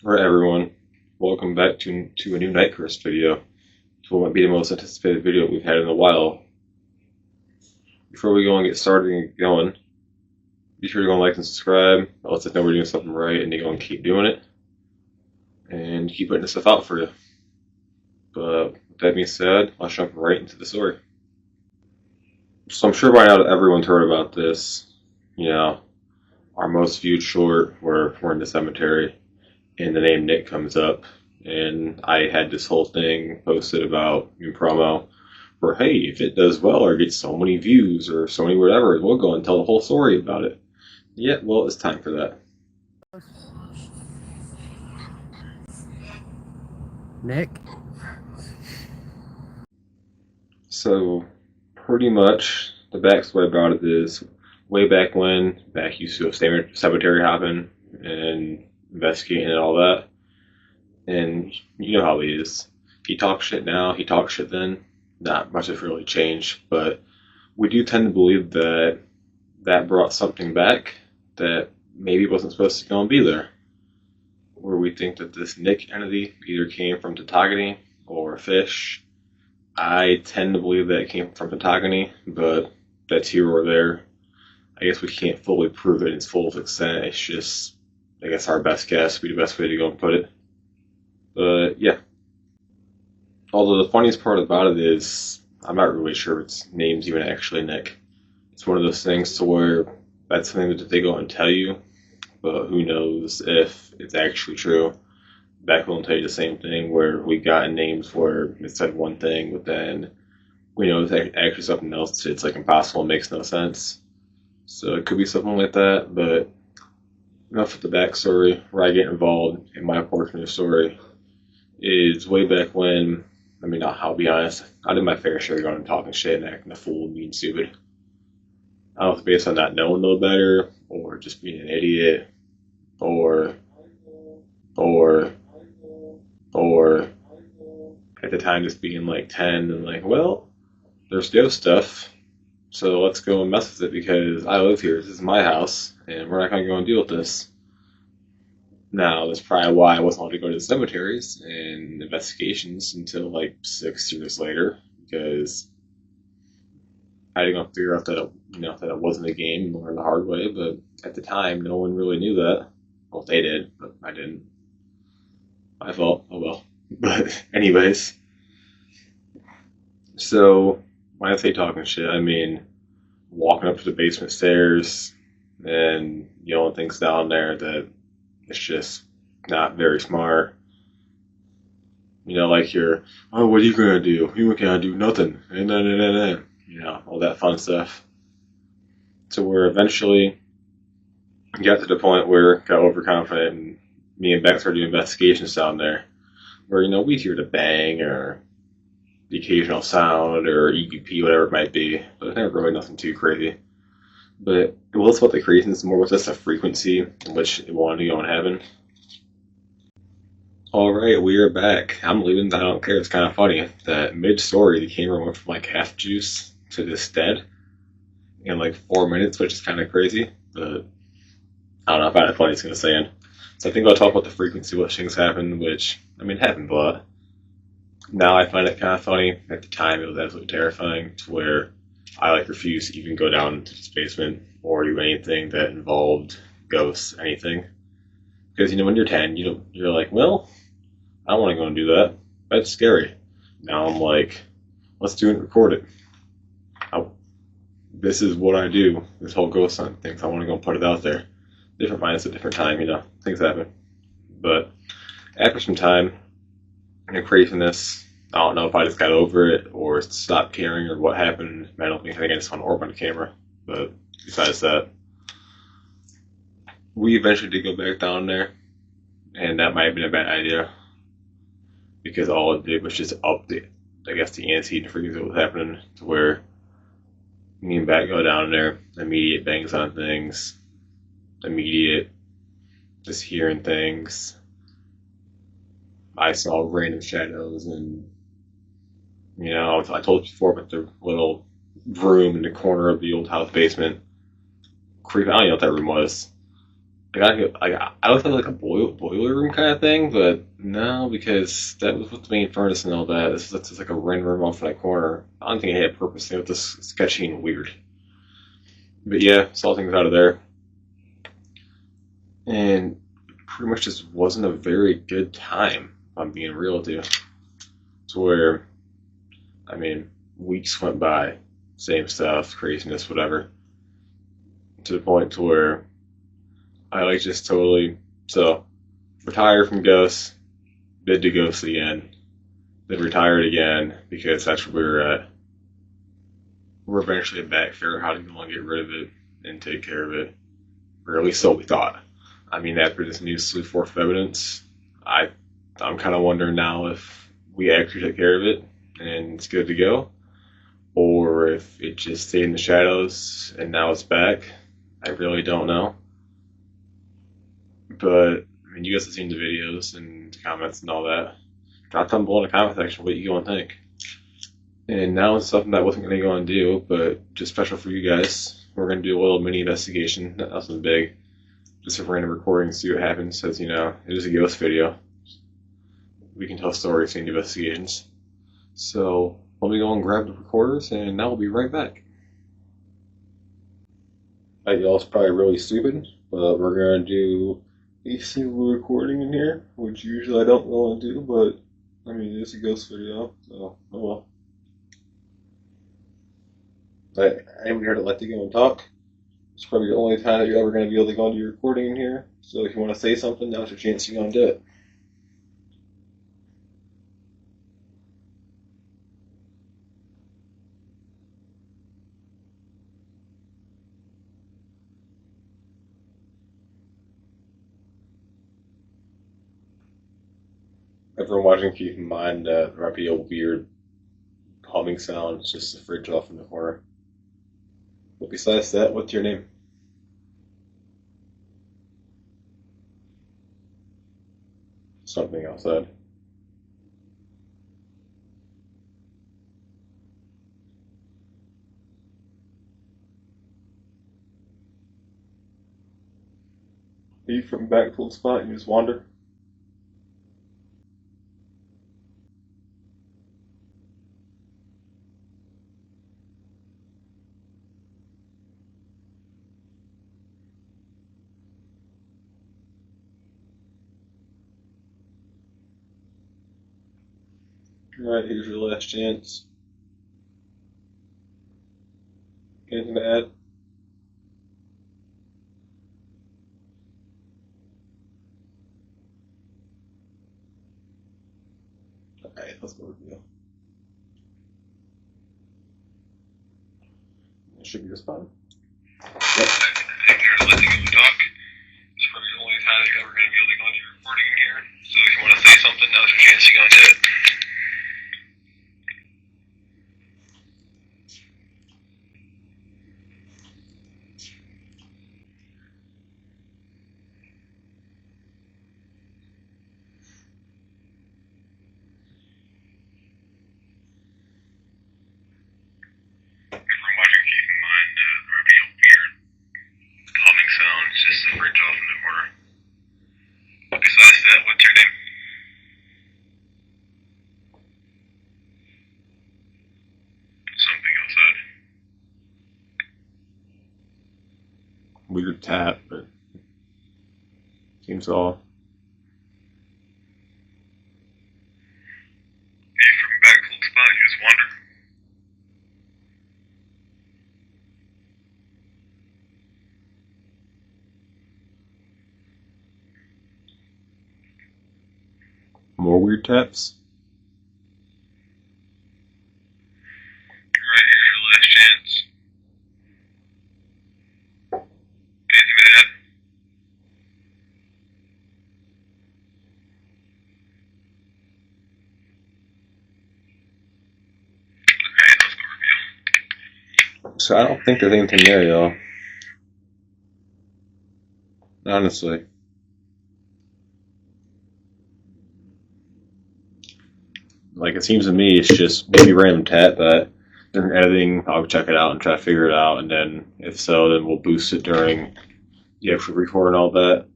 Alright everyone, welcome back to a new Night Curse video. It will be the most anticipated video we've had in a while. Before we go and get started and get going, be sure to go and like and subscribe. That lets us know we're doing something right and you go and keep doing it. And keep putting this stuff out for you. But with that being said, let's jump right into the story. So I'm sure by now that everyone's heard about this. Our most viewed short, we're in the cemetery. And the name Nick comes up, and I had this whole thing posted about in promo where, hey, if it does well or gets so many views or so many whatever, we'll go and tell the whole story about it. Yeah, well, it's time for that. Nick? So, pretty much, the backstory about it is, way back when, back used to go cemetery hopping and investigating and all that. And you know how he is. He talks shit now, he talks shit then. Not much has really changed, but we do tend to believe that that brought something back that maybe wasn't supposed to go and be there. Where we think that this Nick entity either came from Tatagani or fish. I tend to believe that it came from Tatagani, but that's here or there. I guess we can't fully prove it in its full extent. It's just, I guess, our best guess would be the best way to go and put it. But yeah. Although the funniest part about it is, I'm not really sure if its name's even actually Nick. It's one of those things to where that's something that they go and tell you, but who knows if it's actually true. Back will tell you the same thing where we got names where it said one thing, but then we know it's actually something else. It's like impossible, it makes no sense. So it could be something like that, but enough with the backstory. Where I get involved in my portion of the story is way back when. I'll be honest, I did my fair share going and talking shit and acting a fool and being stupid. I don't know if it's based on not knowing no better, or just being an idiot, or, or, or at the time just being like 10 and like, well, there's ghost stuff, so let's go and mess with it because I live here, this is my house, and we're not going to go and deal with this. Now, that's probably why I wasn't allowed to go to the cemeteries and investigations until like 6 years later, because I had to go figure out that that it wasn't a game and learn the hard way. But at the time, no one really knew that. Well, they did, but I didn't. My fault. Oh well. But anyways, so when I say talking shit, I mean walking up to the basement stairs and yelling things down there that it's just not very smart. Like oh, what are you gonna do? You ain't gonna do nothing. And then, all that fun stuff. So we're eventually got to the point where got overconfident and me and Beck started doing investigations down there. Where, we'd hear the bang or the occasional sound or EVP, whatever it might be. But never really nothing too crazy. But it was about the craziness, more with just a frequency in which it wanted to go and happen. Alright, we are back. I'm leaving, I don't care. It's kind of funny that mid-story the camera went from like half juice to this dead in like 4 minutes, which is kind of crazy. But I don't know, I find it funny it's going to say. So I think I'll talk about the frequency, what things happen, which, it happened a lot. Now I find it kind of funny. At the time, it was absolutely terrifying to where I refused to even go down to this basement or do anything that involved ghosts, anything. Because when you're 10, you're like, well, I don't want to go and do that. That's scary. Now I'm like, let's do it and record it. This is what I do. This whole ghost hunt thing. So I want to go and put it out there. Different minds at different time. Things happen. But after some time and craziness, I don't know if I just got over it or stopped caring or what happened. I don't think I just found an orb on the camera. But besides that, we eventually did go back down there, and that might have been a bad idea because all it did was just up the ante to freeze what was happening to where me and Bat go down there, immediate bangs on things, immediate just hearing things. I saw random shadows and I told you before about the little room in the corner of the old house basement. Creepy. I don't know what that room was. I looked at like a boiler room kind of thing, but no, because that was with the main furnace and all that. This is just like a random room off in that corner. I don't think I had a purpose. It was just sketchy and weird. But yeah, saw things out of there, and pretty much just wasn't a very good time. If I'm being real with you. To where, I mean, weeks went by, same stuff, craziness, whatever. To the point to where I like just totally so retired from Ghosts, bid to Ghosts again, then retired again because that's where we were at. We're eventually back, figure out how to go and get rid of it and take care of it, or at least so we thought. I mean, after this new slew forth of evidence, I'm kind of wondering now if we actually took care of it and it's good to go, or if it just stayed in the shadows and now it's back. I really don't know. But I mean, you guys have seen the videos and comments and all that. Drop down below in the comment section what you go and think. And now it's something that I wasn't going to go and do, but just special for you guys. We're going to do a little mini investigation, nothing big. Just a random recording, see what happens. As you know, it is a ghost video. We can tell stories in investigations. So let me go and grab the recorders, and now we'll be right back. Alright, y'all, it's probably really stupid, but we're going to do a single recording in here, which usually I don't want to do, but I mean, it's a ghost video, so oh well. I am here to let you go and talk. It's probably the only time that you're ever going to be able to go into your recording in here, so if you want to say something, now's your chance to go and do it. Everyone watching, keep in mind that there might be a weird humming sound. It's just the fridge off in the corner. But besides that, what's your name? Something outside. Are you from back to the spot and you just wander? Alright, here's your last chance. Anything to add? Alright, let's go review. It should be just fine. Yep. Here's letting you talk. It's probably the only time that you're ever going to be able to go into your recording in here. So if you want to say something, now's your chance to go and do it. Everyone watching, keep in mind there might be a weird humming sound. It's just the fridge off in the corner. But besides that, what's your name? Something outside. Weird tap, but seems all. You from back to the spot, you just wander. More weird taps. Alright, here's your last chance. Anything to add? Alright, let's go review. So I don't think there's anything there, y'all. Honestly. Like, it seems to me it's just maybe random tap, but during editing, I'll check it out and try to figure it out, and then if so, then we'll boost it during the actual recording all that.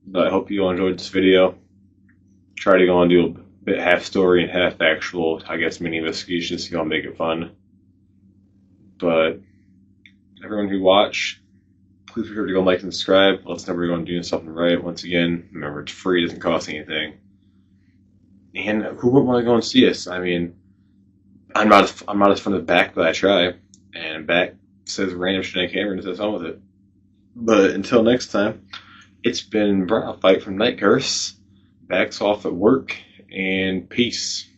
But I hope you all enjoyed this video. Try to go and do a bit half story and half actual, I guess, mini investigation to see how to make it fun. But everyone who watched, please be sure to go like and subscribe. Let us know we're doing something right. Once again, remember it's free, it doesn't cost anything. And who wouldn't want to go and see us? I mean, I'm not as fun of back, but I try. And back says random shit on camera and says on with it. But until next time, it's been Brow Fight from Night Curse. Back's off at work, and peace.